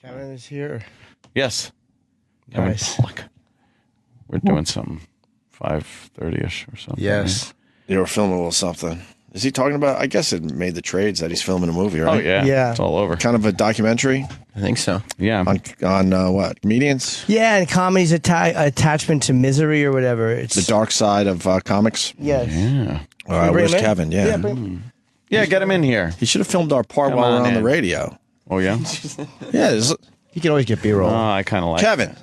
Kevin is here. Yes. Nice. Kevin Pollak. We're doing something 5:30ish or something. Yes. They were filming a little something. Is he talking about? I guess it made the trades that he's filming a movie, right? Oh yeah. Yeah. It's all over. Kind of a documentary I think so. Yeah. on what? Comedians? Yeah, and comedy's attachment to misery or whatever. It's The dark side of comics? Yes. Yeah. Where's him in? Kevin? Yeah. Yeah. Get him in here. He should have filmed our part Come while on we're on the in. radio. Oh yeah. Yeah. You can always get B-roll. I kind of like. Kevin,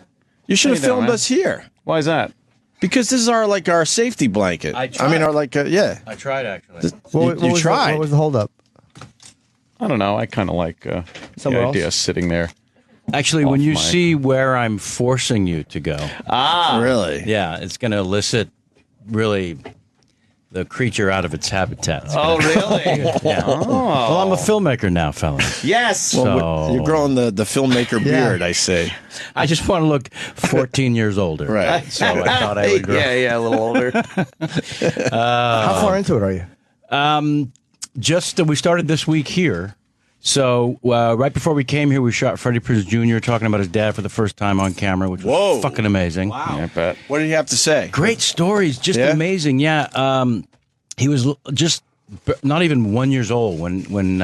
you should have How you doing, filmed man? us here. Why is that? Because this is our safety blanket. I mean, tried. our yeah. I tried, actually. You tried. What was the holdup? I don't know. I kind of like the Somewhere idea else? of sitting there. Actually, when Off you mic. see where I'm forcing you to go, Really? yeah, it's going to elicit really the creature out of its habitat. It's Oh really? yeah. Well, I'm a filmmaker now, fellas. Yes. Well, So- you're growing the filmmaker Yeah. beard, I see. I just want to look 14 years older. Right. So I thought I would grow. Yeah, a little older. How far into it are you? Just we started this week here. So right before we came here, we shot Freddie Prinze Jr. talking about his dad for the first time on camera, which was Whoa. fucking amazing. Yeah, I bet. What did he have to say? Great stories, just Yeah? amazing. Yeah, he was just not even 1 year old when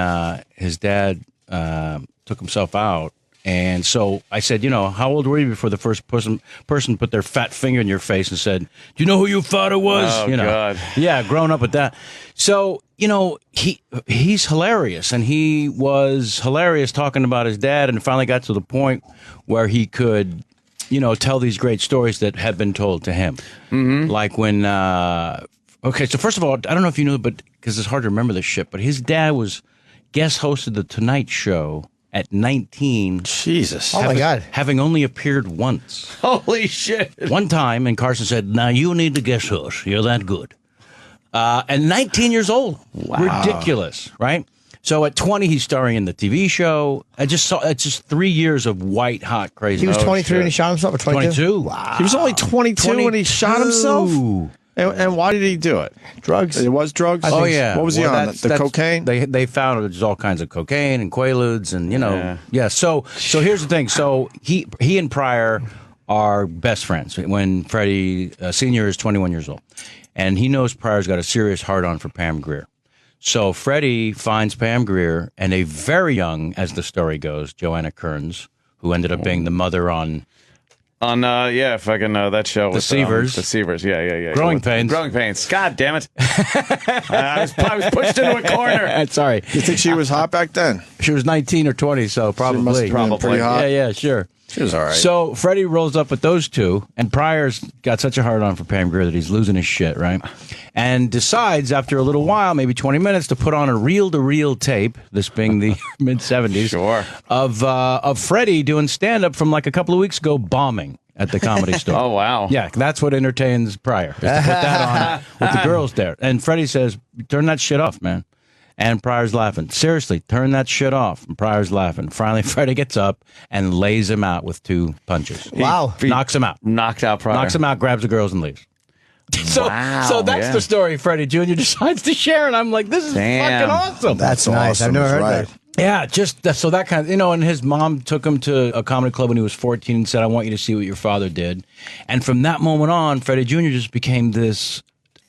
his dad took himself out, and so I said, how old were you before the first person put their fat finger in your face and said, "Do you know who your father was?" Oh, God. Yeah, growing up with that. So he's hilarious, and he was hilarious talking about his dad, and finally got to the point where he could. Tell these great stories that have been told to him. Mm-hmm. Like when, okay, so first of all, I don't know if you know, but because it's hard to remember this shit, but his dad was guest hosted The Tonight Show at 19. Jesus. Oh my God. Having only appeared once. Holy shit. One time, and Carson said, "Now you need to guest host. You're that good." And 19 years old. Wow. Ridiculous, right? So at 20, he's starring in the TV show. I just saw it's just 3 years of white hot crazy. He was 23 shit. when he shot himself, or 22? 22. Wow. He was only 22 when he shot himself? And why did he do it? Drugs. It was drugs? Oh yeah. What was he Well, on? that's- The that's- cocaine? They found there's all kinds of cocaine and quaaludes and yeah. So here's the thing. So he and Pryor are best friends. When Freddie Senior is 21 years old, and he knows Pryor's got a serious hard on for Pam Grier. So Freddie finds Pam Grier and a very young, as the story goes, Joanna Kearns, who ended up being the mother on. Fucking that show. The with, Seavers. The Seavers, yeah. Growing Pains. Growing Pains. God damn it. I was pushed into a corner. Sorry, You think she was hot back then? she was 19 or 20, so probably. must have been pretty hot. Yeah, sure. She was all right. So Freddie rolls up with those two, and Pryor's got such a hard on for Pam Grier that he's losing his shit, right? And decides after a little while, maybe 20 minutes, to put on a reel-to-reel tape, this being the mid-'70s, Sure. of Freddie doing stand-up from like a couple of weeks ago, bombing at the Comedy Store. Oh, wow. Yeah, that's what entertains Pryor, is to put that on with the girls there. And Freddie says, "Turn that shit off, man." And Pryor's laughing. "Seriously, turn that shit off." And Pryor's laughing. Finally, Freddie gets up and lays him out with 2 punches. Wow. Knocks him out. Knocked out Pryor. Knocks him out, grabs the girls, and leaves. So that's yeah. the story Freddie Jr. decides to share, and I'm like, this is Damn. fucking awesome. That's nice. I've awesome. never That's heard right. that. Yeah, just that, so that kind of, and his mom took him to a comedy club when he was 14 and said, "I want you to see what your father did." And from that moment on, Freddie Jr. just became this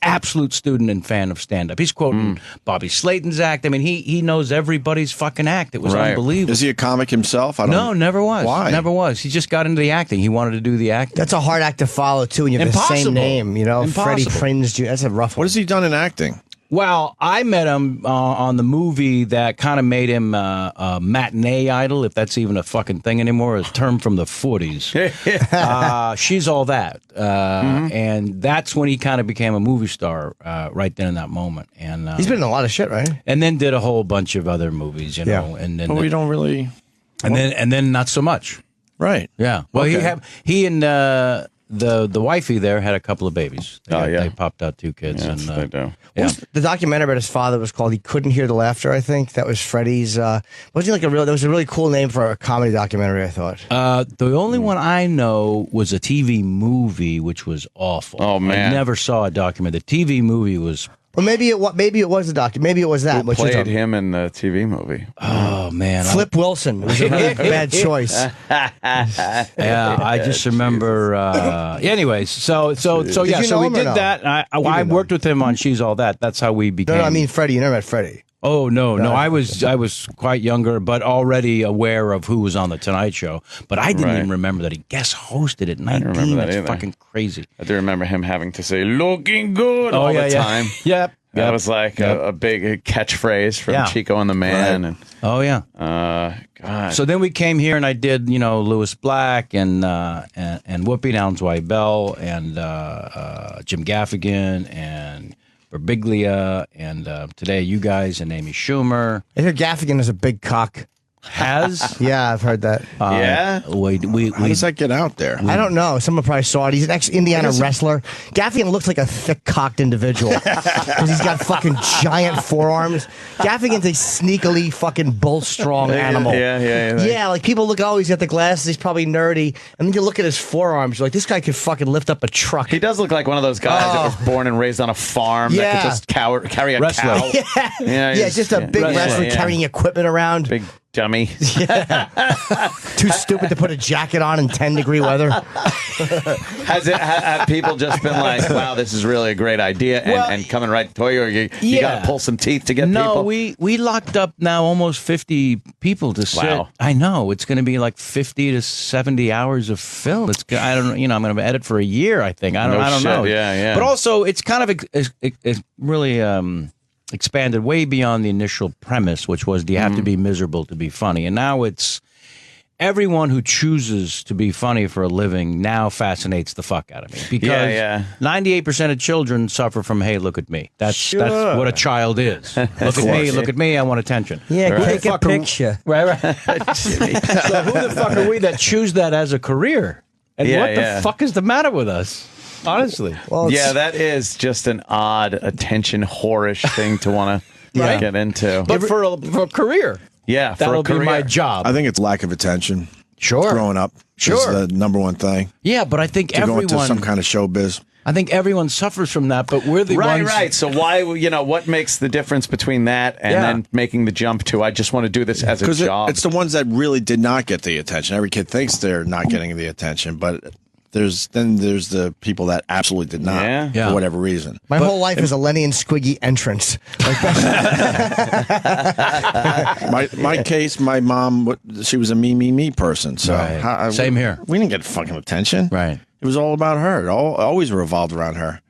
absolute student and fan of stand-up. He's quoting Bobby Slayton's act. I mean, he knows everybody's fucking act. It was Right. unbelievable. Is he a comic himself? No, never was. Why? Never was. He just got into the acting. He wanted to do the acting. That's a hard act to follow, too, when you have the Impossible. same name, Freddie Impossible. Prinze Jr. That's a rough one. What has he done in acting? Well, I met him on the movie that kind of made him a matinee idol, if that's even a fucking thing anymore, a term from the 40s. She's All That. And that's when he kind of became a movie star right then in that moment. And He's been in a lot of shit, right? and then did a whole bunch of other movies, you know, Yeah. and then Well, we don't really. and then not so much. Right. Yeah. Well, Okay. he and the wifey there had a couple of babies. Yeah. They popped out 2 kids. Yes, and they do. Yeah. The documentary about his father was called "He Couldn't Hear the Laughter." I think that was Freddie's. Wasn't he like that was a really cool name for a comedy documentary? I thought. The only one I know was a TV movie, which was awful. Oh, man. I never saw a documentary. The TV movie was Well, maybe it was a doc. Maybe it was that. Who which was played a- him in the TV movie? Oh man, Flip Wilson. It was a really bad choice. Yeah, I just remember. Anyways, so yeah, you so know we him or did no? that. I didn't know worked with him on She's All That. That's how we became. No, I mean Freddie. You never met Freddie. Oh no. I was quite younger, but already aware of who was on the Tonight Show. But I didn't Right. even remember that he guest hosted at 19. remember that That's either. fucking crazy. I do remember him having to say "looking good" all the time. Yep. That was like a big catchphrase from Yeah. Chico and the Man. And Oh yeah. God, So then we came here and I did, Lewis Black and Whoopi Downs White Bell and Jim Gaffigan and Birbiglia and today you guys and Amy Schumer I hear Gaffigan is a big cock. has. Yeah, I've heard that. yeah. We How does that get out there? I don't know. Someone probably saw it. He's an ex-Indiana wrestler. Gaffigan looks like a thick-cocked individual because he's got fucking giant forearms. Gaffigan's a sneakily fucking bull-strong animal. Yeah. Yeah, like people look, oh, he's got the glasses, he's probably nerdy. And then you look at his forearms, you're like, this guy could fucking lift up a truck. He does look like one of those guys that was born and raised on a farm that Yeah. could just carry a Wrestler. cow. Yeah, he's- just a big wrestler yeah. carrying equipment around. Big dummy. Too stupid to put a jacket on in 10-degree weather. Have people just been like, wow, this is really a great idea and coming right to you, or you Yeah. got to pull some teeth to get No, people? we locked up now almost 50 people to sit. Wow. I know it's going to be like 50 to 70 hours of film. I don't I'm going to edit for a year. I think I don't No shit. know. Yeah. But also, it's kind of it's really expanded way beyond the initial premise, which was, do you have to be miserable to be funny? And now it's everyone who chooses to be funny for a living now fascinates the fuck out of me because Yeah. 98% of children suffer from, hey, look at me. That's what a child is. Look at me, I want attention. Yeah, Who the take a fuck are- picture. Right. So who the fuck are we that choose that as a career? And Yeah, what the yeah. fuck is the matter with us? Honestly. Well, Yeah, that is just an odd attention whorish thing to want to Right. get into. But for a career, yeah, for that'll a be career. my job. I think it's lack of attention. Sure. Growing up Sure. is the number one thing. Yeah, but I think To go into everyone some kind of showbiz. I think everyone suffers from that, but we're the ones Right. So why, what makes the difference between that and Yeah. then making the jump to, I just want to do this as a Because job? it's the ones that really did not get the attention. Every kid thinks they're not getting the attention, but there's the people that absolutely did not Yeah. for whatever reason. my whole life is a Lenny and Squiggy entrance. Like My case, my mom, she was a me person. So Right. Same here. We didn't get fucking attention. Right. It was all about her. It always revolved around her.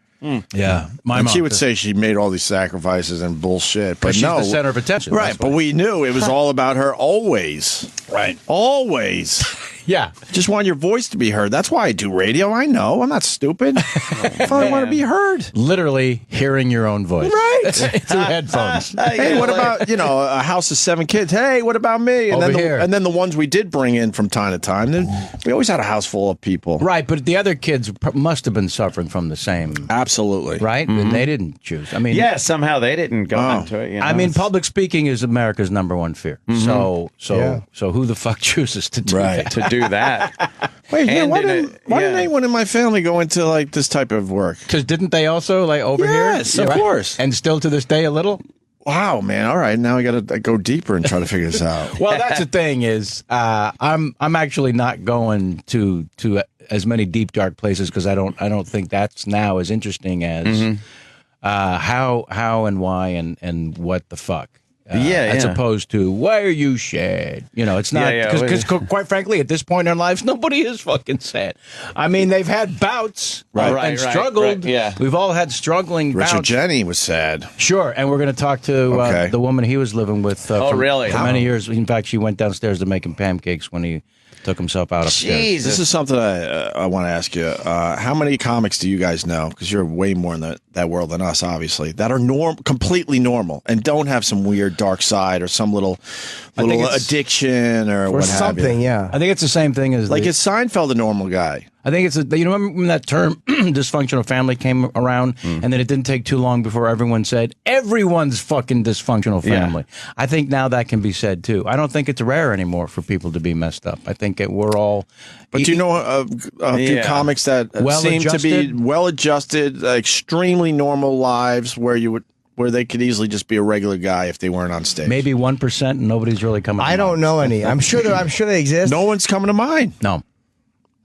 Yeah. My And mom she would did. say she made all these sacrifices and bullshit, but she's no, the center of attention. Right, That's but we knew it was all about her always. Right. Always. Yeah. Just want your voice to be heard. That's why I do radio. I know. I'm not stupid. If I want to be heard. Literally hearing your own voice. Right. Through headphones. Hey, what about, a house of 7 kids? Hey, what about me? And Over then here. the ones we did bring in from time to time. Then we always had a house full of people. Right, but the other kids must have been suffering from the same, Absolutely. right? And they didn't choose. I mean, yeah, somehow they didn't go Oh. into it. I mean, public speaking is America's number one fear. So who the fuck chooses to do Right. that? to do that. Wait, yeah, And why in a- didn't anyone in my family go into like this type of work? Because didn't they also over Yes, here? of course. And still to this day a little. Wow, man. All right, now I got to go deeper and try to figure this out. Well, that's the thing is, I'm actually not going to as many deep dark places because I don't think that's now as interesting as how and why and what the fuck. As opposed to why are you sad? It's not because quite frankly, at this point in our lives, nobody is fucking sad. I mean, they've had bouts and struggled. Right, yeah. We've all had struggling Richard bouts. Jenny was sad. Sure, and we're going to talk to Okay. the woman he was living with. For really? For many years. In fact, she went downstairs to make him pancakes when he took himself out upstairs. This is something I want to ask you. How many comics do you guys know? Because you're way more in that world than us, obviously. That are completely normal and don't have some weird dark side or some little think it's- addiction or what something, have you. yeah. I think it's the same thing as Like is Seinfeld a normal guy? I think it's remember when that term dysfunctional family came around, and then it didn't take too long before everyone said everyone's fucking dysfunctional family. I think now that can be said too. I don't think it's rare anymore for people to be messed up. I think we're all. But do you know a few comics that seem to be Well-adjusted? well-adjusted, extremely normal lives where you would where they could easily just be a regular guy if they weren't on stage? Maybe 1%, and nobody's really coming. I don't know any. I'm sure they exist. No one's coming to mind. No.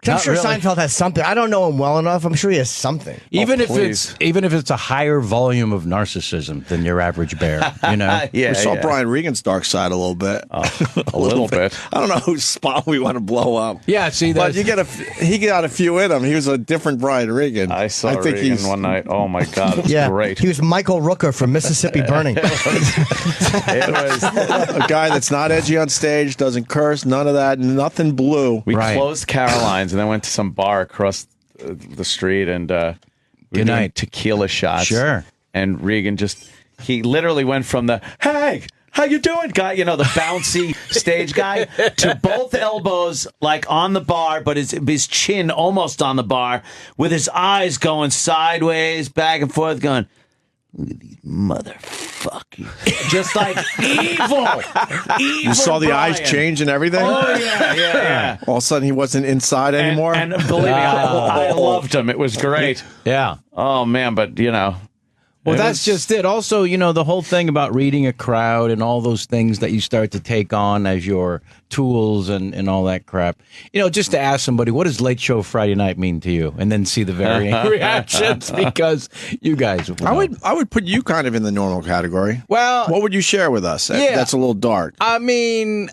I'm Not sure really. Seinfeld has something. I don't know him well enough. I'm sure he has something. Even if please. it's a higher volume of narcissism than your average bear, you know. Yeah, We saw yeah. Brian Regan's dark side a little bit. A little bit. I don't know whose spot we want to blow up. Yeah, see But that. he got a few in him. He was a different Brian Regan. I saw Reagan one night. Oh my God, it was Yeah, great. he was Michael Rooker from Mississippi Burning. It was. A guy that's not edgy on stage, doesn't curse, none of that, nothing blue. We Right. closed Caroline's and then went to some bar across the street and we were Good doing night. tequila shots. Sure. And Regan he literally went from the hey, how you doing guy, you know, the bouncy stage guy, to both elbows like on the bar, but his chin almost on the bar, with his eyes going sideways, back and forth, going, look at these motherfuckers. Just like evil. You saw the eyes change and everything? Oh, yeah. All of a sudden he wasn't inside anymore? And believe me, I loved him. It was great. Yeah. Oh, man, but, you know. Well, it that's was- just it. Also, you know, the whole thing about reading a crowd and all those things that you start to take on as your tools and all that crap. You know, just to ask somebody, what does Late Show Friday Night mean to you? And then see the varying reactions, because you guys. I would put you kind of in the normal category. Well, What would you share with us? Yeah. That's a little dark. I mean,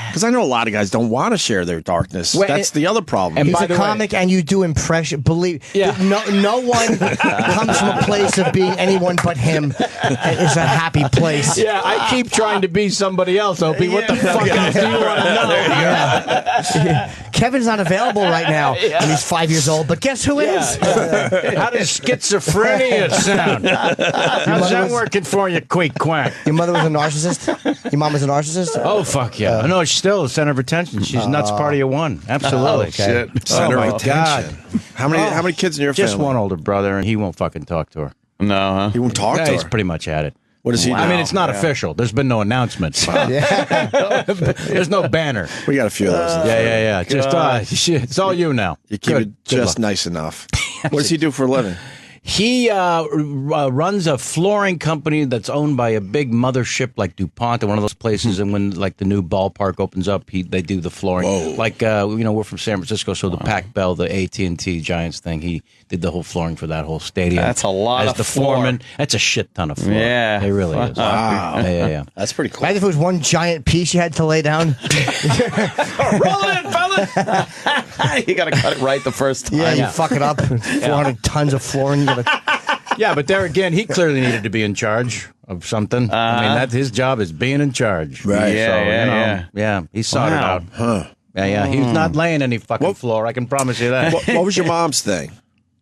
Because I know a lot of guys don't want to share their darkness. Well, That's the other problem. and He's by a the way- comic, and you do impression. Believe Yeah. no one comes from a place of being anyone but him. It's a happy place. yeah, I keep trying to be somebody else, Opie. What the fuck else do you want to know? Yeah. Kevin's not available right now, and he's 5 years old. But guess who is? How does schizophrenia sound? How's that working for you, quake quack? Your mother was a narcissist. Your mom was a narcissist. Oh, fuck yeah. No, she's still the center of attention. She's nuts party of one. Absolutely. Oh, shit. Center my of attention. How many kids in your Just family? one older brother, and he won't fucking talk to her. No, huh? He won't talk Yeah, to he's her. pretty much at it. What does he do? I mean, it's not official. There's been no announcement. There's no banner. We got a few of those. Yeah. Just shit, it's all you now. You keep Good. it just luck. nice enough. What does he do for a living? He runs a flooring company that's owned by a big mothership like DuPont, and one of those places. And when like the new ballpark opens up, they do the flooring. Whoa. Like we're from San Francisco, so the Pac Bell, the AT&T Giants thing, he did the whole flooring for that whole stadium. That's a lot As of the floor. foreman, that's a shit ton of floor. Yeah. it really is. Wow. Yeah. That's pretty cool. Imagine if it was one giant piece you had to lay down. Roll it, fella. You got to cut it right the first time. Yeah, you fuck it up. 400 tons of flooring. You gotta, Yeah, but there again, he clearly needed to be in charge of something. I mean, that's his job is being in charge. Right. Yeah, So, yeah. yeah. He sought it Wow. out. Yeah. He's not laying any fucking floor. I can promise you that. What was your mom's thing?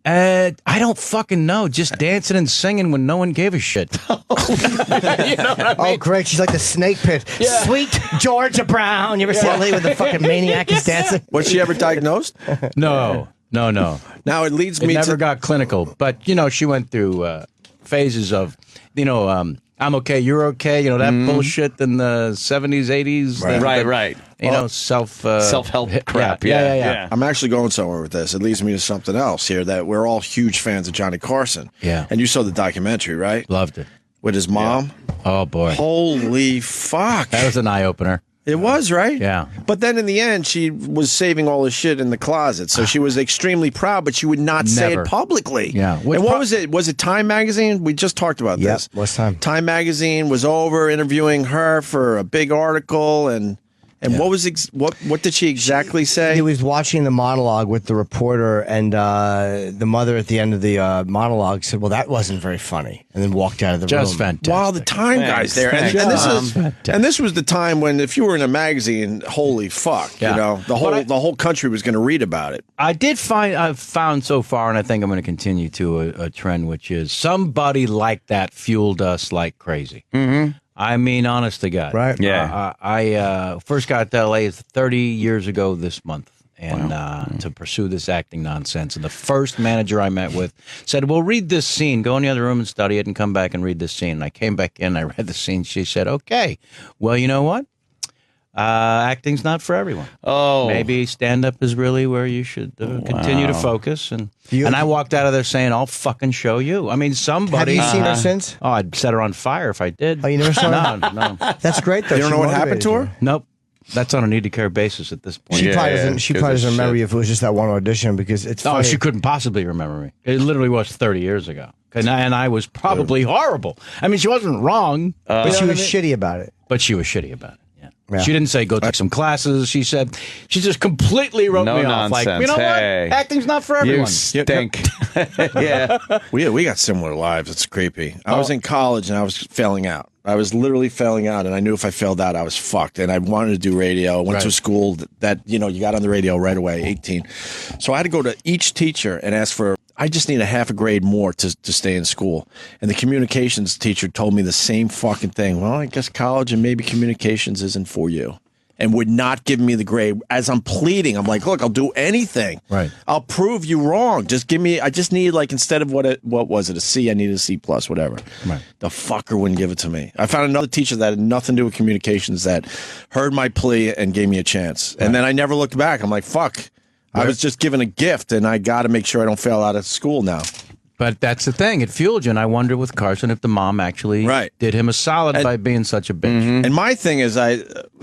I don't fucking know. Just dancing and singing when no one gave a shit. You know what I oh, mean? great. She's like the snake pit. Yeah. Sweet Georgia Brown. You ever see that lady with the fucking maniac is dancing? Was she ever diagnosed? No. Now it leads It me never to got clinical. But, she went through phases of, I'm okay, you're okay. You know, that bullshit in the 70s, 80s. Right. Self-help crap. Yeah. I'm actually going somewhere with this. It leads me to something else here that we're all huge fans of Johnny Carson. Yeah. And you saw the documentary, right? Loved it. With his mom? Oh, boy. Holy fuck. That was an eye-opener. It was, right? Yeah. But then in the end, she was saving all his shit in the closet. So she was extremely proud, but she would not say Never. it publicly. Yeah. And what was it? Was it Time Magazine? We just talked about Yep. this. What's Time? Time Magazine was over interviewing her for a big article. And what was what did she exactly say? He was watching the monologue with the reporter, and the mother at the end of the monologue said, "Well, that wasn't very funny," and then walked out of the Just room. fantastic. While the Time guys there, and this was the time when if you were in a magazine, holy fuck, Yeah. the whole country was going to read about it. I've found so far, and I think I'm going to continue to a trend, which is somebody like that fueled us like crazy. Mm-hmm. I mean, honest to God. Right. Yeah. I first got to LA 30 years ago this month, and to pursue this acting nonsense. And the first manager I met with said, "Well, read this scene. Go in the other room and study it, and come back and read this scene." And I came back in, I read the scene. She said, "Okay, well, you know what? Acting's not for everyone. Oh. Maybe stand-up is really where you should continue to focus. And I walked out of there saying, I'll fucking show you. I mean, somebody... Have you seen her since? Oh, I'd set her on fire if I did. Oh, you never saw her? No. That's great, though. You don't She know what happened motivated to you. her? Nope. That's on a need-to-care basis at this point. She probably doesn't. She probably doesn't remember shit. you if it was just that one audition because it's Oh, funny. she couldn't possibly remember me. It literally was 30 years ago. And I was probably horrible. I mean, she wasn't wrong. but she was shitty about it. But she was shitty about it. Yeah. Yeah. She didn't say go take some classes. She said she just completely wrote No me off. Like, nonsense. you know Hey. what? Acting's not for everyone. You stink. Yeah. We got similar lives. It's creepy. I was in college and I was failing out. I was literally failing out, and I knew if I failed out, I was fucked. And I wanted to do radio. I went to a school that you got on the radio right away, 18. So I had to go to each teacher and ask for, I just need a half a grade more to stay in school. And the communications teacher told me the same fucking thing. Well, I guess college and maybe communications isn't for you. And would not give me the grade. As I'm pleading, I'm like, look, I'll do anything. Right. I'll prove you wrong. Just give me, I just need, like, instead of what was it, a C, I needed a C plus, whatever. Right. The fucker wouldn't give it to me. I found another teacher that had nothing to do with communications that heard my plea and gave me a chance. And then I never looked back. I'm like, fuck. I was just given a gift, and I got to make sure I don't fail out of school now. But that's the thing. It fueled you. And I wonder with Carson if the mom actually did him a solid by being such a bitch. And my thing is, I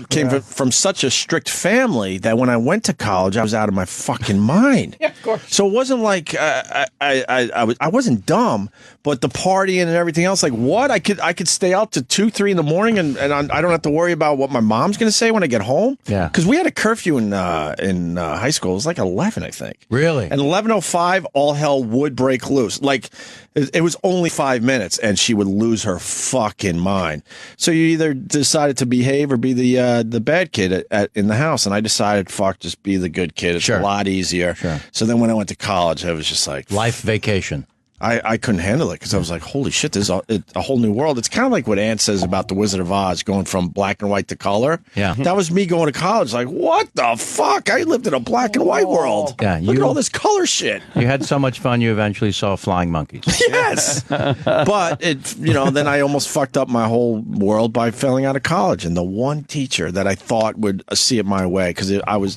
came from such a strict family that when I went to college, I was out of my fucking mind. Yeah, of course. So it wasn't like I wasn't dumb, but the partying and everything else, like what? I could stay out to 2, 3 in the morning, and I don't have to worry about what my mom's going to say when I get home. Yeah. Because we had a curfew in high school. It was like 11, I think. Really? And 11:05, all hell would break loose. Like it was only 5 minutes, and she would lose her fucking mind. So you either decided to behave or be the bad kid in the house. And I decided, fuck, just be the good kid. It's a lot easier. Sure. So then when I went to college, I was just like, Life vacation. I couldn't handle it because I was like, holy shit, this is a whole new world. It's kind of like what Ant says about The Wizard of Oz going from black and white to color. Yeah. That was me going to college. Like, what the fuck? I lived in a black and white world. Yeah, Look at all this color shit. You had so much fun, you eventually saw flying monkeys. Yes. But then I almost fucked up my whole world by failing out of college. And the one teacher that I thought would see it my way, because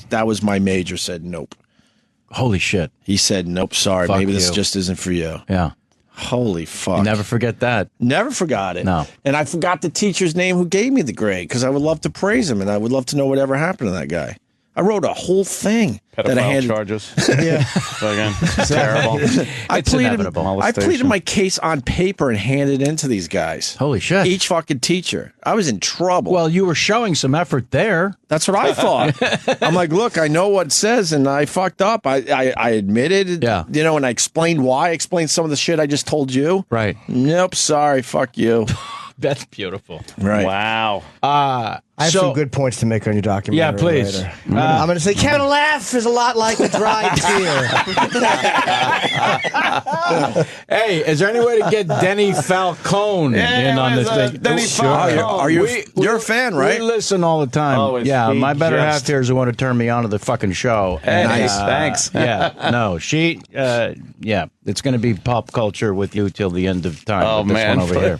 that was my major, said nope. Holy shit. He said, nope, sorry, Fuck maybe this you. just isn't for you. Yeah. Holy fuck. You never forget that. Never forgot it. No. And I forgot the teacher's name who gave me the grade because I would love to praise him and I would love to know whatever happened to that guy. I wrote a whole thing that I Pedophile handed. charges. Yeah. Again, terrible. It's inevitable. I pleaded my case on paper and handed it in to these guys. Holy shit. Each fucking teacher. I was in trouble. Well, you were showing some effort there. That's what I thought. I'm like, look, I know what it says, and I fucked up. I admitted, and I explained why. I explained some of the shit I just told you. Right. Nope, sorry, fuck you. That's beautiful. Right. Wow. I have some good points to make on your documentary. Yeah, please. Later. I'm going to say, Kevin, laugh is a lot like a dry tear. Hey, is there any way to get Denny Falcone in on this thing? Denny Falcone. You're a fan, right? We listen all the time. Oh, is yeah, he my better just- half here is the one to turn me on to the fucking show. Hey, And, thanks. Yeah, no, it's going to be pop culture with you till the end of time. Oh, with this man. one over here.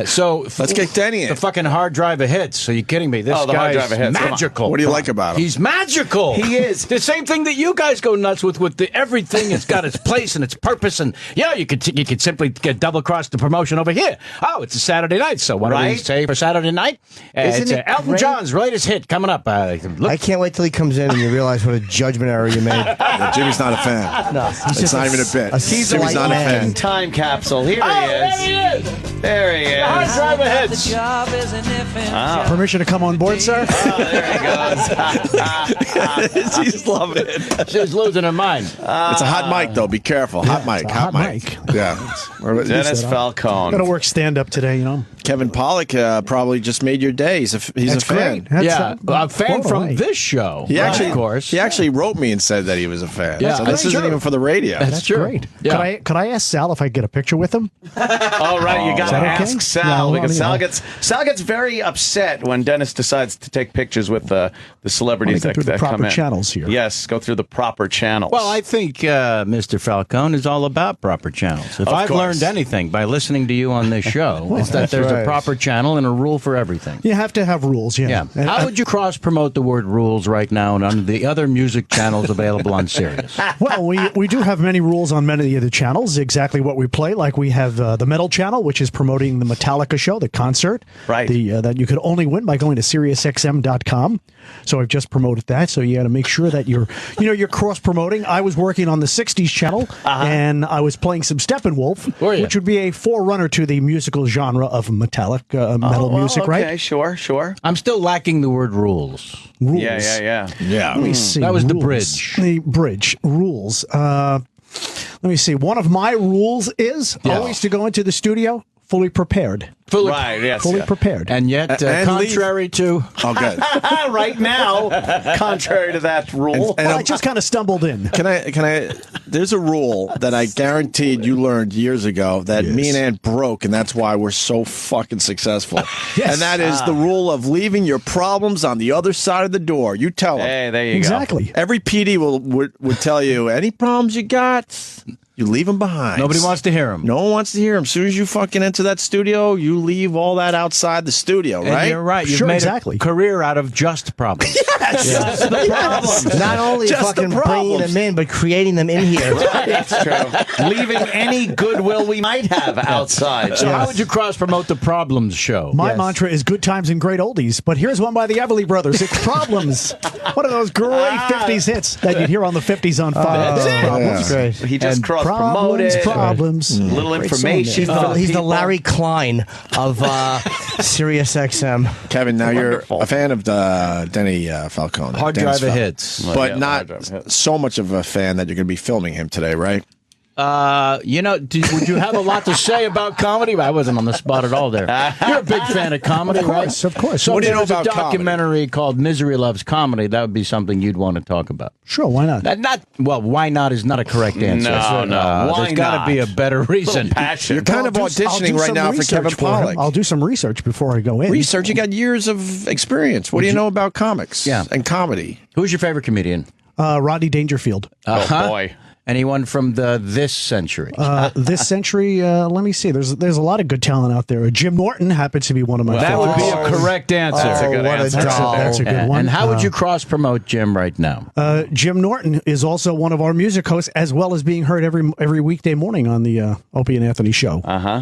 So Let's get Denny in. the fucking hard drive of hits. Are you kidding me? This Oh, the hard guy's drive of hits. Come on. magical. What do you like about him? He's magical. He is. The same thing that you guys go nuts with everything. It's got its place and its purpose. And you could simply get double cross the promotion over here. Oh, it's a Saturday night. So what do we Right? say for Saturday night? Isn't It's it Elton great? John's latest hit coming up. I can't wait till he comes in and you realize what a judgment error you made. Yeah, Jimmy's not a fan. No, he's It's just not even a bit. He's Jimmy's a not a walking fan. time capsule. Here he is. There he is. Hard drive of hits. Permission to come on board, sir? She's loving it. She's losing her mind. It's a hot mic, though. Be careful. Hot mic. hot mic. Yeah. Dennis Got to Falcone. work stand up today, Kevin Pollak probably just made your day. He's a That's fan. great. That's, A fan blown from away. this show. He actually, of course. he actually wrote me and said that he was a fan. Yeah, so that's this isn't true. even for the radio. That's That's true. great. Yeah. Could I ask Sal if I get a picture with him? All right, you got to that okay? ask Sal Yeah, well, because I mean, Sal gets very upset when Dennis decides to take pictures with the celebrities Wanna go through the that proper come in. channels here. Yes, go through the proper channels. Well, I think Mr. Falcone is all about proper channels. If I've course. learned anything by listening to you on this show, it's that there's a proper channel and a rule for everything. You have to have rules, yeah. Yeah. And How would you cross-promote the word rules right now on the other music channels available on Sirius? well, we do have many rules on many of the channels, exactly what we play. Like we have the Metal Channel, which is promoting the Metallica show, the concert. Right. That you could only win by going to SiriusXM.com. So I've just promoted that. So you got to make sure that you're cross-promoting. I was working on the 60s channel, and I was playing some Steppenwolf, which would be a forerunner to the musical genre of metallic metal music, right? Okay, sure. I'm still lacking the word rules. Rules. Yeah. Let me see. That was the Rules. bridge. The bridge. Rules. Let me see. One of my rules is always to go into the studio fully prepared. Fully prepared. And yet, And contrary to... Oh, good. Right now, contrary to that rule. And I just kind of stumbled in. Can I? There's a rule that I guaranteed you learned years ago that me and Ann broke, and that's why we're so fucking successful. Yes. And that is the rule of leaving your problems on the other side of the door. You tell them. Hey, there you go. Exactly. Every PD would tell you any problems you got, you leave them behind. Nobody wants to hear him. No one wants to hear them. As soon as you fucking enter that studio, you leave all that outside the studio, And right? you're right. You've Sure, made exactly. a career out of just problems. Just the problems. Not only Just fucking the bringing problems. them in, but creating them in here. That's true. Leaving any goodwill we might have outside. So how would you cross-promote the Problems show? My mantra is good times and great oldies, but here's one by the Everly Brothers. It's Problems. One of those great 50s hits that you'd hear on the 50s on Fox. That's great. He just And cross-promoted. Problems. Little information. He's for the people. Larry Klein of Sirius XM. Kevin, now you're a fan of Denny Falcone. Hard Dennis drive of Fal- hits. But Yeah, not hard drive hits. so much of a fan that you're going to be filming him today, right? Would you have a lot to say about comedy? I wasn't on the spot at all there. You're a big fan of comedy, right? Of course. So What do you know if there was about a documentary called Misery Loves Comedy, that would be something you'd want to talk about. Sure, why not? Why not is not a correct answer. No. Why There's got to not? be a better reason. Passion. You're kind of I'll auditioning do right some now for research Kevin him. Pollak. I'll do some research before I go in. Research, you got years of experience. What do you know about comics and comedy? Who's your favorite comedian? Rodney Dangerfield. Oh, boy. Anyone from this century? This century, let me see. There's a lot of good talent out there. Jim Norton happens to be one of my that would favorites. be a correct answer. That's a good what answer. a doll. That's a good one. And how would you cross-promote Jim right now? Jim Norton is also one of our music hosts, as well as being heard every weekday morning on the Opie and Anthony show.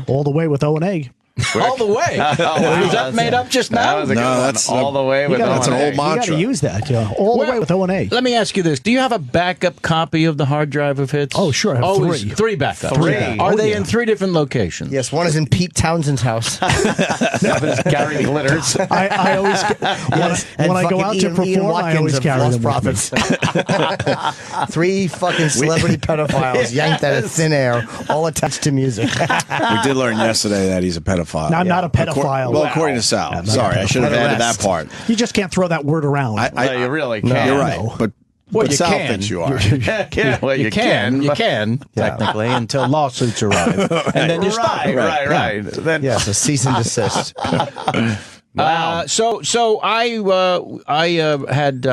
All the way with O&A. All the way. Was that made up just now? That was a good No, one. that's all the way with that's an O&A. old You got mantra. to use that. All the way with O&A. Let me ask you this. Do you have a backup copy of the hard drive of hits? Oh, sure, I have Always three. Three backups. Three. Are Oh, they yeah. in three different locations? Yes, one is in Pete Townsend's house. Gary Glitters. I always, when I go out to perform, I always carry them with me. Profits. 3 fucking celebrity pedophiles yanked out of thin air, all attached to music. We did learn yesterday that he's a pedophile. I'm not a pedophile. Well, according to Sal. Sorry, I should have added that part. You just can't throw that word around. No, you really can't. You're right, No. but you Sal can. thinks you are. Yeah, well, You can, technically, until lawsuits arrive. And then you stop. Right. Then, Yes, a cease and desist. So I had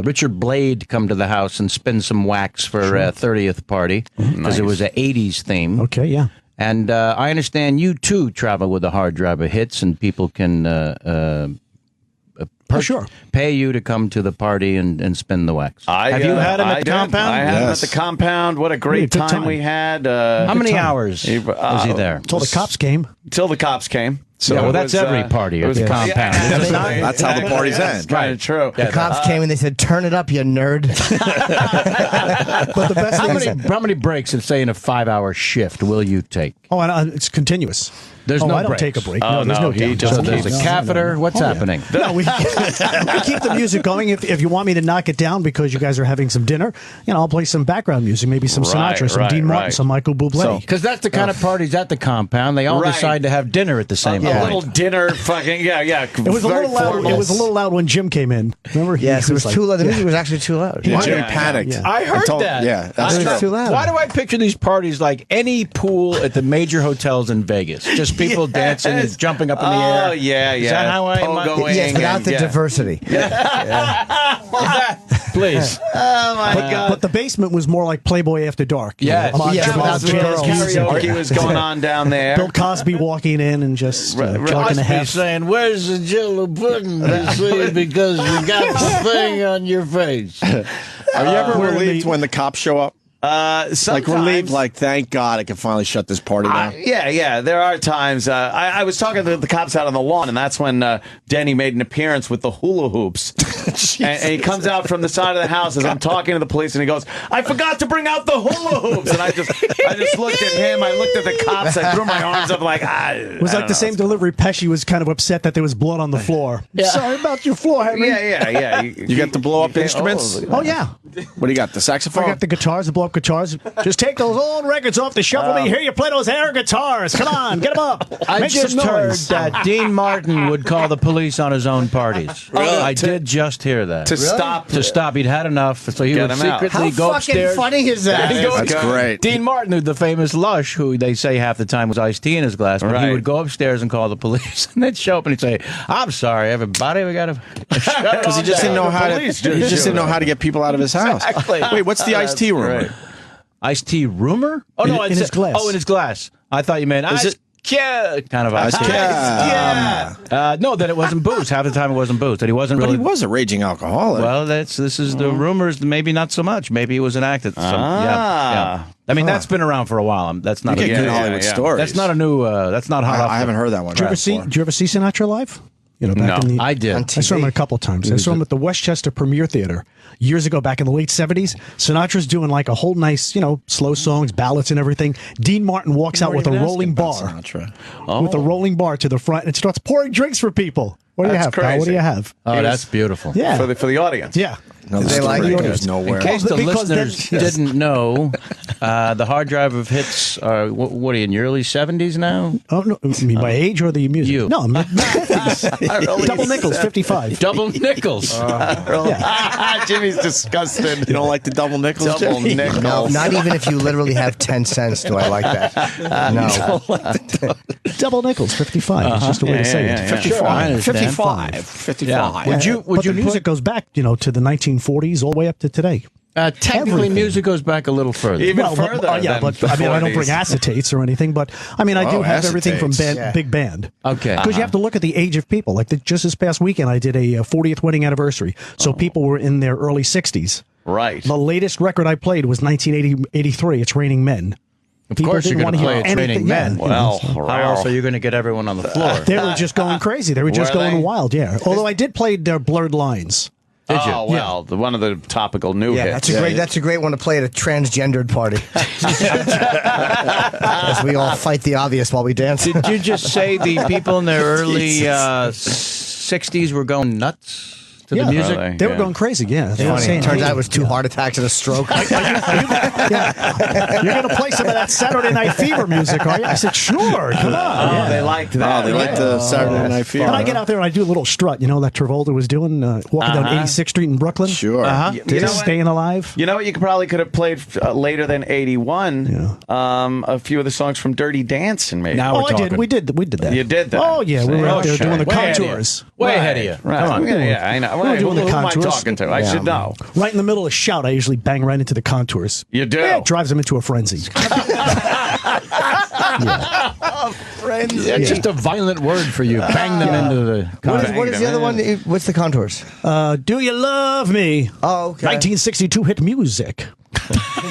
Richard Blade come to the house and spin some wax for a 30th party because it was an 80s theme. Okay, yeah. And I understand you, too, travel with a hard drive of hits, and people can Sure. pay you to come to the party and spin the wax. Have you had him at the compound? I had him at Yes. the compound. What a great good time time. we had. How many hours was he there? Until the cops came. Till the cops came. So Yeah, well, it that's was, every party it at was the a- compound. Yeah, Isn't it? absolutely. That's how the parties That's end. kind of true. The cops came and they said, "Turn it up, you nerd." But the best thing is, How many breaks, say, in a 5-hour shift will you take? it's continuous. There's no I don't breaks. take a break. Oh, there's no, no he downtime. doesn't. So there's a No, catheter. no. What's Oh, yeah. happening? No, we keep the music going. If you want me to knock it down because you guys are having some dinner, I'll play some background music, maybe some Sinatra, some Dean Martin, some Michael Bublé. Because that's the kind of parties at the compound. They all Right. decide to have dinner at the same A point. little dinner, fucking yeah. it was a little loud. It was a little loud when Jim came in. Remember? Yes, it was like, too loud. The music was actually too loud. Jim Yeah. panicked. Yeah. I heard that. Yeah, that's It true. was too loud. Why do I picture these parties like any pool at the major hotels in Vegas? Just people dancing and jumping up in the air. Oh yeah. Is that how I? Pogoing Yes, without and- the yeah. diversity. What's that? please. Oh my God! But the basement was more like Playboy After Dark. Yes. Monster Yes, Mouth without jazz girls. music. Karaoke was going on down there. Bill Cosby walking in and just talking to Must be half. saying, "Where's the Jello pudding?" You see, because you got the thing on your face. Are you ever we're in relieved the- when the cops show up? Like relieved, like thank God I can finally shut this party down. Yeah. There are times. I was talking to the cops out on the lawn, and that's when Denny made an appearance with the hula hoops. and he comes out from the side of the house as I'm talking to the police, and he goes, "I forgot to bring out the hula hoops." And I just looked at him. I looked at the cops. I threw my arms up like, It was like the same delivery. Pesci was kind of upset that there was blood on the floor. Sorry about your floor, Henry. Yeah. You got the blow up instruments? Oh, yeah. What do you got? The I saxophone? got the guitars, the blow-up guitars. Just take those old records off the shelf. Let me hear you play those air guitars. Come on, get them up. I Make just some heard noise. that Dean Martin would call the police on his own parties. Really? I did just hear that. to stop. To stop. He'd had enough, so he Get would him out. secretly How go fucking upstairs. funny is that? That's great. Dean Martin, the famous Lush, who they say half the time was iced tea in his glass, but he Right. would go upstairs and call the police, and they'd show up and he'd say, "I'm sorry, everybody, we got to." Because he just didn't know how to. He just didn't know how to get people out of his house. Exactly. Wait, what's the iced tea rumor? Right. Iced tea rumor? Oh no, In it's his glass. Oh, in his glass. I thought you meant Is ice. it- Kind of iced tea. No, that it wasn't booze. Half the time it wasn't booze. That he wasn't But really. he was a raging alcoholic. Well, this is the rumors. Maybe not so much. Maybe it was an act. Yeah. I mean, that's been around for a while. That's not. you get a, good Hollywood yeah. stories. That's not a new. That's not hot. I haven't heard that one. Did you ever see Sinatra live? You know, back No. in the, I did. On I saw him a couple of times. I saw him at the Westchester Premier Theater years ago, back in the late 70s. Sinatra's doing like a whole nice, slow songs, ballads and everything. Dean Martin walks out with a rolling bar. With a rolling bar to the front and starts pouring drinks for people. What do you That's have, pal? What do crazy. you have? Oh, that's beautiful. Yeah. for the audience. Yeah. No, They like it. goes nowhere. In case the Because then- listeners didn't know, the hard drive of hits are, what are you, in your early 70s now? Oh, no. You mean my age or the music? You. No, I'm not. Double nickels, 55. Double nickels. Jimmy's disgusted. You don't like the double nickels? Double Jimmy? nickel. No, not even if you literally have 10 cents do I like that. No. Double nickels, 55. It's just a way to say it. Sure, I understand. 55. 55. Would you But the music put, goes back, to the 1940s all the way up to today. technically, everything. music goes back a little further. Even further. Yeah, than but the I mean, I don't bring 40s. acetates or anything, but I mean, I do Oh, have everything from acetates. big band. Okay. Because you have to look at the age of people. Like just this past weekend, I did a 40th wedding anniversary. So people were in their early 60s. Right. The latest record I played was 1983. It's Raining Men. Of course, you're going to play it Training Men. Well, How else are you going to get everyone on the floor? They were just going crazy. They were just Were going they? wild, yeah. Although I did play their Blurred Lines. Did you? Oh well, one of the topical new Yeah, hits. that's a great one to play at a transgendered party. As we all fight the obvious while we dance. Did you just say the people in their early 60s were going nuts to the music? Really? They were Yeah. going crazy, yeah. They were Funny. saying, Turns hey, out it was 2 heart attacks and a stroke. yeah, you're going to play some of that Saturday Night Fever music, are you? I said, sure, come on. Oh, they liked that. Oh, they like the Saturday Night Fever. And I get out there and I do a little strut, that Travolta was doing, walking down 86th Street in Brooklyn. Sure. You know what? Staying alive. You know what? You probably could have played later than 81. A few of the songs from Dirty Dancing, maybe. Now Oh, we're I did. talking. We did that. You did that. Oh, yeah. We were out there Okay. doing the Way ahead of you. contours. Way ahead of you. Right. Come on. Yeah, I know. We were doing the Who am I contours. talking to? I should know. Right in the middle of Shout, I usually bang right into the contours. You do? Yeah, it drives them into a frenzy. That's just a violent word for you. Bang them into the What is the other one? What's the contours? Do You Love Me? Oh, okay. 1962 hit music.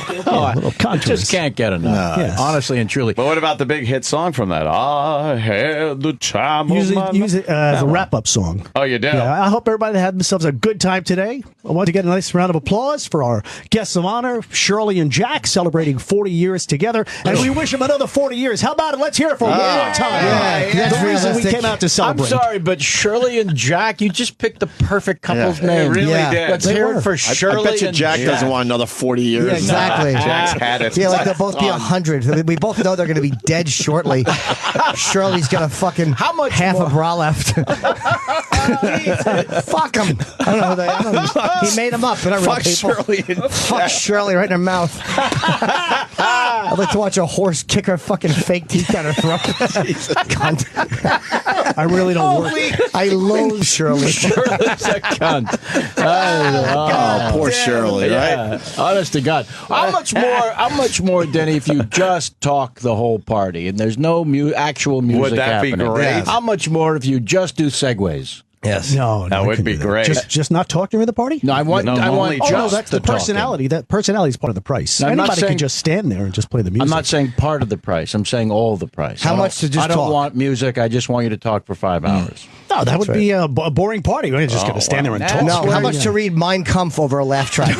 Little I contours. just can't get enough. Yes. Honestly and truly. But what about the big hit song from that? I had the time of my Use it as a wrap-up song. Oh, you do? Yeah, I hope everybody had themselves a good time today. I want to get a nice round of applause for our guests of honor, Shirley and Jack, celebrating 40 years together. And we wish them another 40 years. How about it? Let's hear it for one more time. Yeah, that's the reason we realistic. came out to I'm celebrate. sorry, but Shirley and Jack, you just picked the perfect couple's name. It really Yeah. did. Let's They hear were. it for I Shirley bet you and Jack doesn't want another 40 years. Yeah, exactly. Jack's had it. Yeah, like they'll both be 100. We both know they're going to be dead shortly. Shirley's got a fucking half a bra left. Fuck him. I don't know. I don't know. He made them up. They're not real Fuck people. Shirley and Fuck Shirley right in her mouth. I'd like to watch a horse kick her fucking fake teeth down her throat. Cunt. I really don't work. I loathe Shirley. Shirley's a cunt. Oh, poor Shirley, right? Yeah. Honest to God. How much more, Denny, if you just talk the whole party and there's no actual music Would that be happening? great? Yes. How much more if you just do segues? Yes. No, That I would couldn't be do that. great. Just not talk during the party. No, I want only just Oh no, that's the talking. personality. That personality is part of the price. No, I'm not Anybody saying- can just stand there and just play the music. I'm not saying part of the price. I'm saying all the price. How much to just I don't talk? want music. I just want you to talk for 5 hours. No, that would be a boring party. We're just going to stand there and talk. No, how much to read Mein Kampf over a laugh track?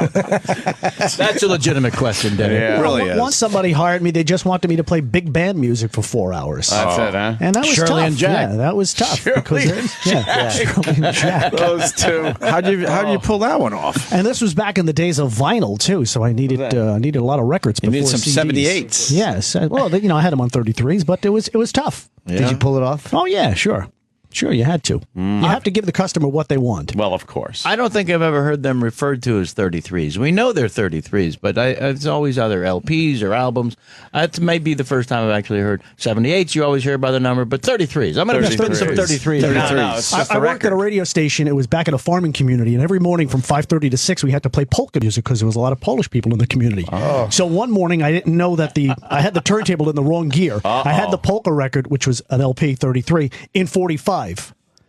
That's a legitimate question, Denny. Yeah. Really is. Once somebody hired me, they just wanted me to play big band music for 4 hours. That's it, huh? And that was Shirley tough. and Jack. Yeah, that was tough. Shirley and Shirley and Jack. Those two. How'd you pull that one off? And this was back in the days of vinyl too, so I needed a lot of records. You before need some CDs. 78s. Yes, well, I had them on 33s, but it was tough. Did you pull it off? Oh yeah, sure, you had to. You have to give the customer what they want. Well, of course. I don't think I've ever heard them referred to as 33s. We know they're 33s, but it's always either LPs or albums. It may be the first time I've actually heard 78s. You always hear by the number, but 33s. I'm going to spin some 33s. No, it's just I the worked at a record. radio station. It was back in a farming community, and every morning from 5:30 to 6, we had to play polka music because there was a lot of Polish people in the community. So one morning, I didn't know that I had the turntable in the wrong gear. I had the polka record, which was an LP 33, in 45.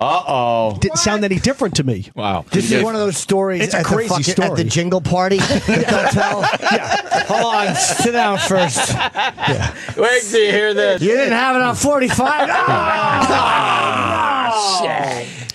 Uh-oh. Didn't sound any different to me. Wow. This is one of those stories It's a at, crazy the story. at the jingle party that they'll tell. Hold on, sit down first. Wait till you hear this. You didn't have it on 45?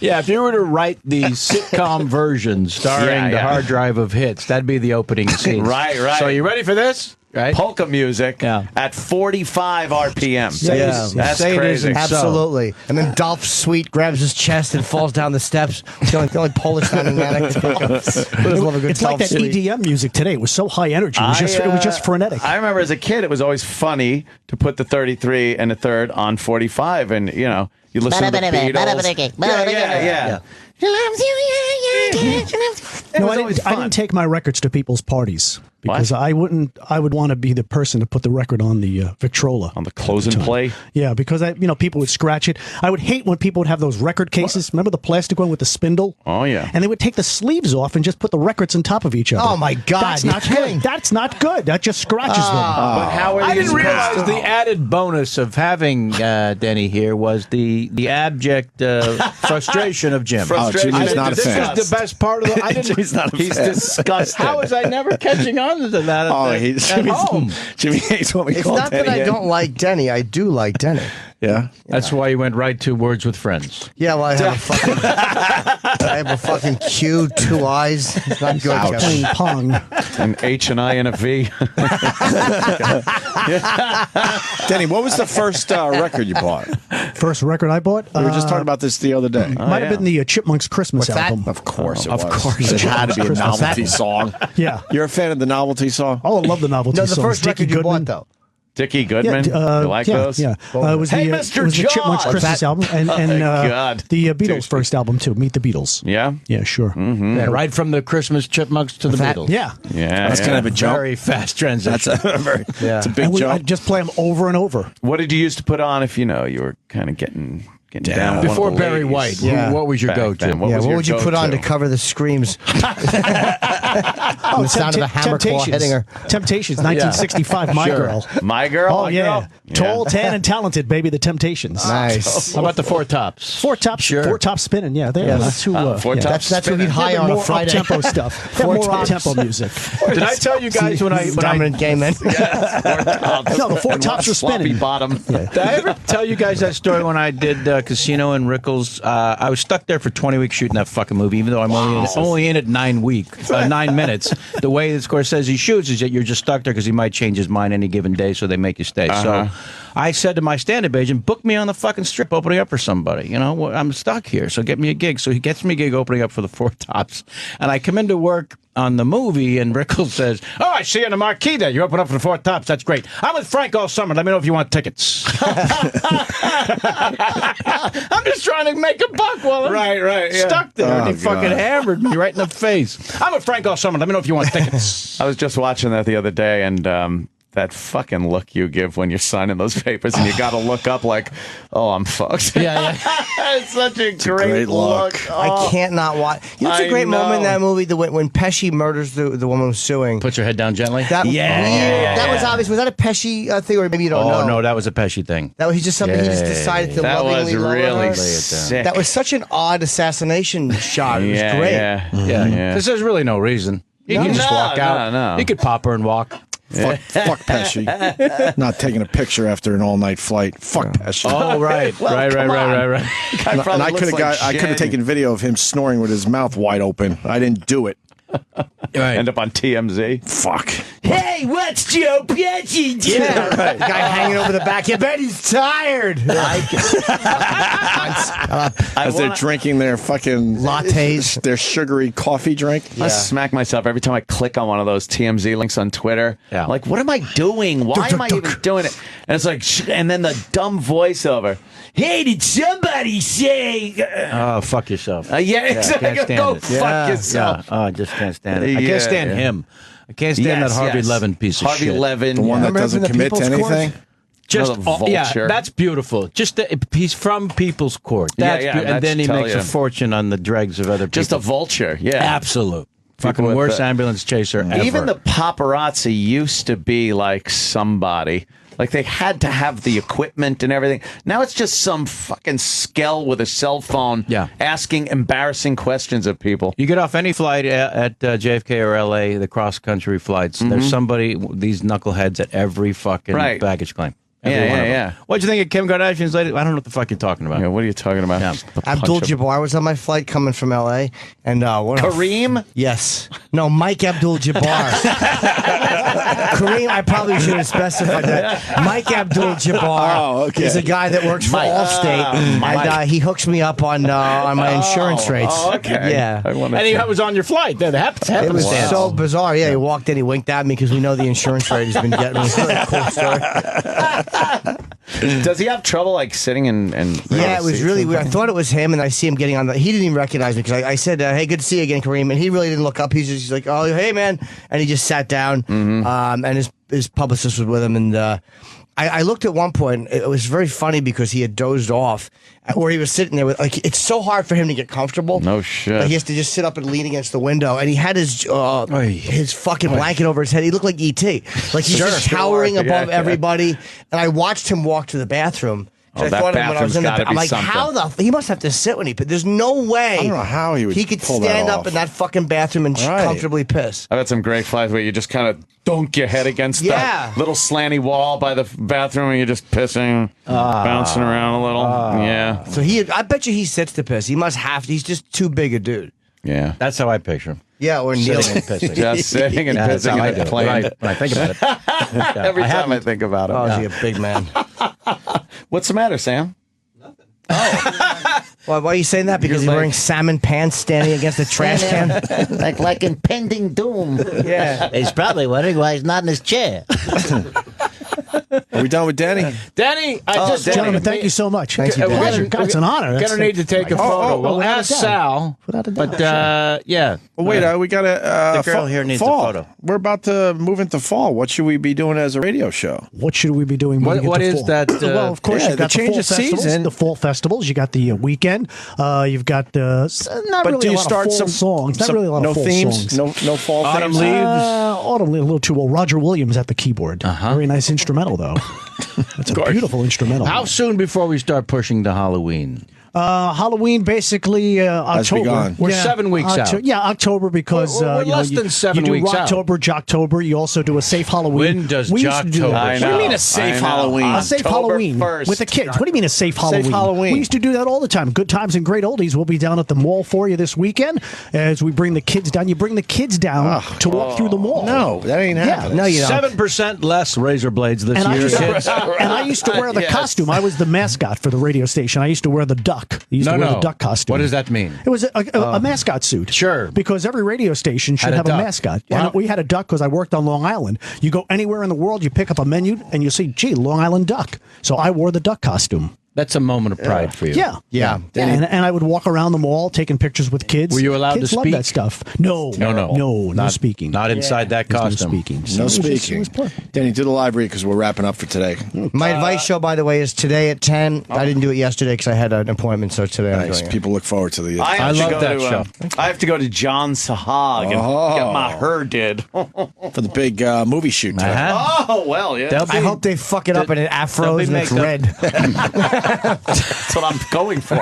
Yeah, if you were to write the sitcom version starring the hard drive of hits, that'd be the opening scene. Right. So you ready for this? Right? Polka music Yeah. at 45 RPM. Yeah. That's Say it crazy. isn't. Absolutely. And then Dolph Sweet grabs his chest and falls down the steps. The only Polish sounding addict. It's like that EDM music today. It was so high energy. It was just frenetic. I remember as a kid, it was always funny to put the 33 and a third on 45, and you listen to the Beatles. Yeah. No, I didn't take my records to people's parties because What? I would want to be the person to put the record on the Victrola. On the close and play. Yeah, because people would scratch it. I would hate when people would have those record cases. Remember the plastic one with the spindle? Oh, yeah. And they would take the sleeves off and just put the records on top of each other. Oh, my God. That's not You're kidding. good. That's not good. That just scratches them. But how are I you didn't supposed realize to- the added bonus of having Denny here was the abject frustration of Jim. Frustration. Jimmy's not a this fan. is the best part of the. I didn't, Jimmy's not a He's fan. disgusted. how was I never catching on to that? At home. Jimmy hates what we It's call not that I Denny. don't like Denny. I do like Denny. Yeah. That's why you went right to Words with Friends. Yeah, well, I have a fucking Q, 2 eyes. It's not good, Kevin. Playing pong. An H, and I, and a V. Denny, what was the first record you bought? First record I bought. We were just talking about this the other day. Might have been the Chipmunks Christmas What's that? album. Of course it Of was. course It had to be a Christmas. novelty song. Yeah. You're a fan of the novelty song? Oh, I love the novelty No, the songs. first Dickie record you Goodman. bought, though. Dickie Goodman. you like those? Yeah. It was Hey, the, Mr. it was the Chipmunks John! Christmas album and God. the Beatles' Seriously. first album too. Meet the Beatles. Yeah? Yeah, sure. Yeah, right from the Christmas Chipmunks to the That- Beatles. Yeah. Yeah. That's yeah. kind of a jump. Very fast transition. That's a very, it's a big And I jump. just play them over and over. What did you used to put on if you were kind of getting down? with Before the Barry ladies? White, Yeah. what was your Back go-to? then, What your would you put on to go-to? cover the screams? The sound of the hammer claw hitting her. Temptations, 1965, My Girl. My Girl? Oh, My yeah. Girl? Tall, tan, and talented, baby, the Temptations. Nice. How about the Four Tops? Four tops, spinning. Yeah, that's who. Four Tops That's what he'd spinning. hire on a more Friday. up-tempo stuff. They have more up-tempo music. Did I tell you guys when I Dominant gay men. No, the Four And Tops one are sloppy spinning. bottom. Did I ever tell you guys that story when I did Casino in Rickles? I was stuck there for 20 weeks shooting that fucking movie, even though I'm only in it 9 minutes. The way the Scorsese shoots is that you're just stuck there because he might change his mind any given day, so they make you stay. So I said to my stand-up agent, book me on the fucking strip opening up for somebody. I'm stuck here, so get me a gig. So he gets me a gig opening up for the Four Tops. And I come into work on the movie, and Rickles says, "Oh, I see you in the marquee there. You open up for the Four Tops. That's great. I'm with Frank all summer. Let me know if you want tickets." I'm just trying to make a buck while I'm Right, yeah. stuck there. Oh, and he fucking God. hammered me right in the face. I'm with Frank all summer. Let me know if you want tickets. I was just watching that the other day, and that fucking look you give when you're signing those papers, and you got to look up like, oh, I'm fucked. Yeah. It's such a great, great look. I can't not watch. You know, it's a I great moment in know. that movie when Pesci murders the woman who's suing. Put your head down gently. That, that was obvious. Was that a Pesci thing, or maybe you don't know? Oh, no, that was a Pesci thing. That was just something he just decided to That was lovingly lower really her. sick. That was such an odd assassination shot. It was great. Yeah. Because there's really no reason. You can just walk out. No. You could pop her and walk. Fuck Pesci. Not taking a picture after an all-night flight. Fuck Pesci. Oh, right. right. And I could have taken video of him snoring with his mouth wide open. I didn't do it. Right. End up on TMZ. Fuck. Hey, what's Joe Pesci doing? Yeah, right. The guy hanging over the back. I bet he's tired. As they're drinking their fucking Lattes. their sugary coffee drink. I smack myself every time I click on one of those TMZ links on Twitter. Yeah. I'm like, what am I doing? Why am I even doing it? And it's like, and then the dumb voiceover. Hey, did somebody say? Oh, fuck yourself. Yeah, exactly. can't stand Go it. fuck yourself. Oh, I just can't stand it. I Yeah, can't stand yeah. him. I can't stand that Harvey Levin piece of Harvey shit. Levin. The one that Remember doesn't the commit to People's Court? anything. Just Another yeah, vulture. that's beautiful. Just he's from People's Court. That's Yeah, and then he tell makes you. a fortune on the dregs of other people. Just a vulture. Yeah. absolute fucking with worst the- ambulance chaser ever. Even the paparazzi used to be like somebody. Like they had to have the equipment and everything. Now it's just some fucking skell with a cell phone asking embarrassing questions of people. You get off any flight at JFK or LA, the cross country flights. There's somebody, these knuckleheads at every fucking Right. baggage claim. Yeah, Every one of them. yeah. What'd you think of Kim Kardashian's lady? I don't know what the fuck you're talking about. Yeah, what are you talking about? Yeah. The Abdul punch of- Jabbar was on my flight coming from L.A. and Kareem? Yes. No, Mike Abdul Jabbar. Kareem, I probably should have specified that. Mike Abdul Jabbar is a guy that works for Allstate, and he hooks me up on my insurance rates. Oh, okay. Yeah. And he was on your flight. That happens. It was so bizarre. Yeah, he walked in, he winked at me because we know the insurance rate has been getting me. It's a really cool story. Does he have trouble like sitting and Yeah, it was really weird. I thought it was him, and I see him getting on the. He didn't even recognize me because I said, "Hey, good to see you again, Kareem." And he really didn't look up. He's like, "Oh, hey, man," and he just sat down. And his publicist was with him, and I looked at one point. It was very funny because he had dozed off, where he was sitting there with like. It's so hard for him to get comfortable. No shit. Like, he has to just sit up and lean against the window, and he had his fucking blanket over his head. He looked like E.T. Like he's just towering above everybody. And I watched him walk to the bathroom. Oh, I that thought of him when I was bathroom's in the. gotta I'm be like, something. how the? He must have to sit when he. There's no way. I don't know how he would could pull that stand up off. in that fucking bathroom and Right. comfortably piss. I've had some great flights where you just kind of dunk your head against Yeah. the little slanty wall by the bathroom and you're just pissing, bouncing around a little. Yeah. So I bet you he sits to piss. He must have to. He's just too big a dude. Yeah. That's how I picture him. Yeah, or kneeling. Sitting and pissing. Just sitting and Yeah, that's pissing how I in do a it. plane. Right. When I think about it. Yeah, Every I time I haven't. think about it. Oh, is he a big man? What's the matter, Sam? Why are you saying that? Because he's wearing salmon pants standing against a trash can? like impending doom. Yeah. He's probably wondering why he's not in his chair. Are we done with Denny? Danny, Gentlemen, thank you so much. Thank you, Danny. God, it's an honor. We're That's going to need to take a photo. We'll without a ask doubt. Sal. Without a doubt, But, yeah. Well, wait, we got to. The girl here needs a fall. photo. We're about to move into fall. What should we be doing as a radio show? What should we be doing? moving What into is fall? that, well, of course, yeah, you've got the change fall of festivals, season. the fall festivals. You got the weekend. You've got not But really do a you lot start of fall some songs. Not some- really a lot no of fall themes? songs. No fall Autumn themes? leaves. Autumn a little too well. Roger Williams at the keyboard. Very nice instrumental, though. It's a beautiful instrumental. How soon before we start pushing to Halloween? Halloween, basically October. begun. We're 7 weeks out. Yeah, October because We're less than 7 you do weeks out. Rocktober, Jocktober. You also do a safe Halloween. When does We used to do Jocktober that. I What do you know. mean a safe I know. Halloween? A safe October Halloween 1st. with the kids. What do you mean a safe Halloween? Halloween. We used to do that all the time. Good Times and Great Oldies. We'll be down at the mall for you this weekend as we bring the kids down. You bring the kids down to walk through the mall. No, that ain't happening. No, you don't. 7% less razor blades this And I, year, used kids. to, and I used to wear the Yes. costume. I was the mascot for the radio station. I used to wear the duck. I used to wear the duck costume. What does that mean? It was a mascot suit. Sure. Because every radio station should Had a have a duck. mascot. Wow. And we had a duck because I worked on Long Island. You go anywhere in the world, you pick up a menu, and you see, gee, Long Island duck. So I wore the duck costume. That's a moment of pride for you. Yeah. Yeah. And I would walk around the mall taking pictures with kids. Were you allowed kids to love speak? that stuff. No speaking. Not inside that There's costume. No speaking. No So it speaking. was perfect. Danny, do the live read because we're wrapping up for today. My advice show, by the way, is today at 10. I didn't do it yesterday because I had an appointment, so today I'm Nice. doing it. People look forward to the. I love that to, show. I have to go to John Sahag and get my hair did. for the big movie shoot today. Uh-huh. Oh, well, yeah. They'll be- I hope they fuck it up and it afros and it's red. That's what I'm going for.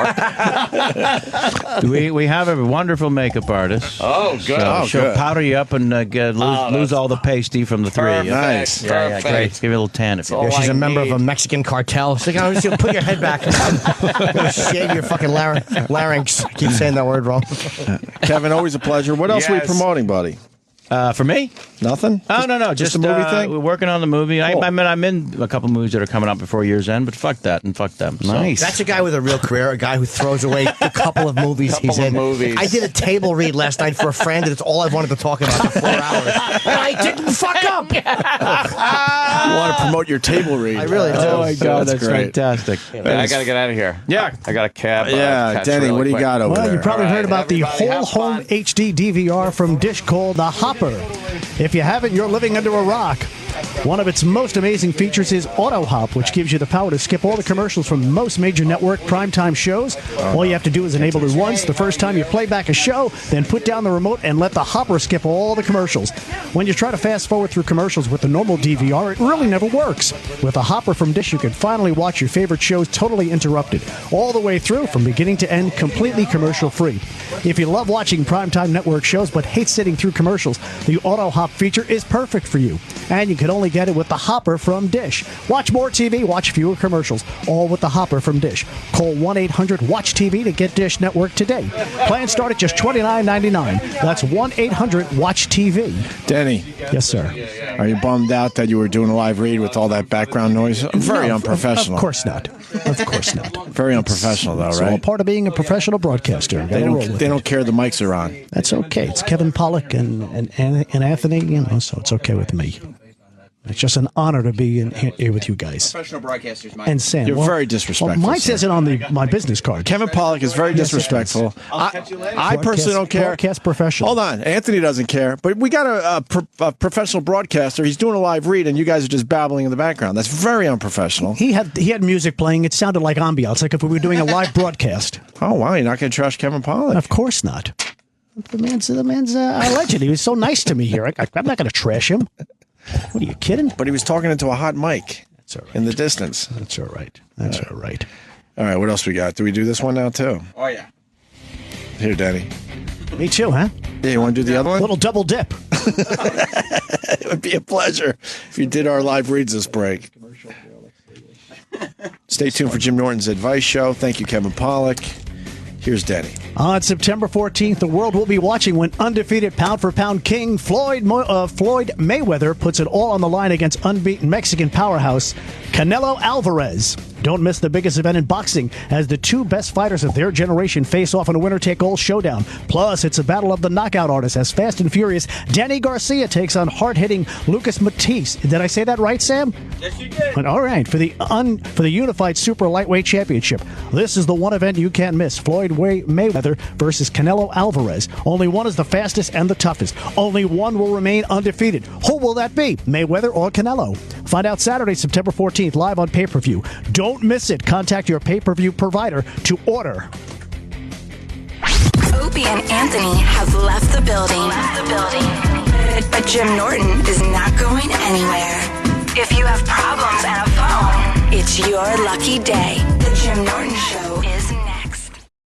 we have a wonderful makeup artist. Oh, good. So she'll good. powder you up and lose all the pasty from the three. Perfect. Nice. Perfect. Great. Give you a little tan if you all Yeah, she's I a member of need. a Mexican cartel. She's like, oh, just put your head back. Shave your fucking larynx. I keep saying that word wrong. Kevin, always a pleasure. What else are we Yes. promoting, buddy? For me? Nothing? Oh, no. Just a movie thing? We're working on the movie. Cool. I'm in a couple movies that are coming out before year's end, but fuck that and fuck them. So- Nice. That's a guy with a real career, a guy who throws away a couple of movies he's Couple in. of movies. I did a table read last night for a friend, and it's all I wanted to talk about for 4 hours. And I didn't fuck up. You want to promote your table read. I really do. Oh, my God, that's great. fantastic. I got to get out of here. Yeah. I got a cab. Yeah, catch Denny, really what do you quick. got over Well, there? you probably All right, heard about the everybody whole have home fun. HD DVR from Dish called the Hopper. If you haven't, you're living under a rock. One of its most amazing features is Auto Hop, which gives you the power to skip all the commercials from most major network primetime shows. All you have to do is enable it once the first time you play back a show, then put down the remote and let the Hopper skip all the commercials. When you try to fast forward through commercials with the normal DVR, it really never works. With a Hopper from Dish, you can finally watch your favorite shows totally interrupted, all the way through from beginning to end, completely commercial free. If you love watching primetime network shows but hate sitting through commercials, the Auto Hop feature is perfect for you. And you can only get it with the Hopper from Dish. Watch more TV, watch fewer commercials, all with the Hopper from Dish. Call 1-800-WATCH-TV to get Dish Network today. Plans start at just $29.99. That's 1-800-WATCH-TV. Denny, Yes, sir. are you bummed out that you were doing a live read with all that background noise? Very No, unprofessional. Of course not. Of course not. Very unprofessional, though, It's all right? part of being a professional broadcaster. They don't care the mics are on. That's okay. It's Kevin Pollak and Anthony, so it's okay with me. It's just an honor to be here with you guys. Professional broadcasters, Mike. And Sam. You're very disrespectful, Well, mine sir. says it on my business card. Kevin Pollak is very Yes, it disrespectful. I'll catch you later. I personally don't care. Broadcast professional. Hold on. Anthony doesn't care. But we got a professional broadcaster. He's doing a live read, and you guys are just babbling in the background. That's very unprofessional. He had music playing. It sounded like ambiance, like if we were doing a live broadcast. Oh, wow. You're not going to trash Kevin Pollak? Of course not. The man's a legend. He was so nice to me here. I'm not going to trash him. What are you kidding? But he was talking into a hot mic That's all right. in the distance. That's all right. That's all right. All right, what else we got? Do we do this one now, too? Oh, yeah. Here, Denny. Me too, huh? Yeah, you want to do the other A one? little double dip. It would be a pleasure if you did our live reads this break. Stay tuned for Jim Norton's Advice Show. Thank you, Kevin Pollak. Here's Denny. On September 14th, the world will be watching when undefeated pound-for-pound king Floyd Mayweather puts it all on the line against unbeaten Mexican powerhouse Canelo Alvarez. Don't miss the biggest event in boxing as the two best fighters of their generation face off in a winner-take-all showdown. Plus, it's a battle of the knockout artists as Fast and Furious Denny Garcia takes on hard-hitting Lucas Matisse. Did I say that right, Sam? Yes, you did. All right, for the unified super lightweight championship. This is the one event you can't miss. Floyd Mayweather versus Canelo Alvarez. Only one is the fastest and the toughest. Only one will remain undefeated. Who will that be? Mayweather or Canelo? Find out Saturday, September 14th, live on pay-per-view. Don't miss it. Contact your pay-per-view provider to order. Opie and Anthony have left the building. But Jim Norton is not going anywhere. If you have problems and a phone, it's your lucky day. The Jim Norton Show.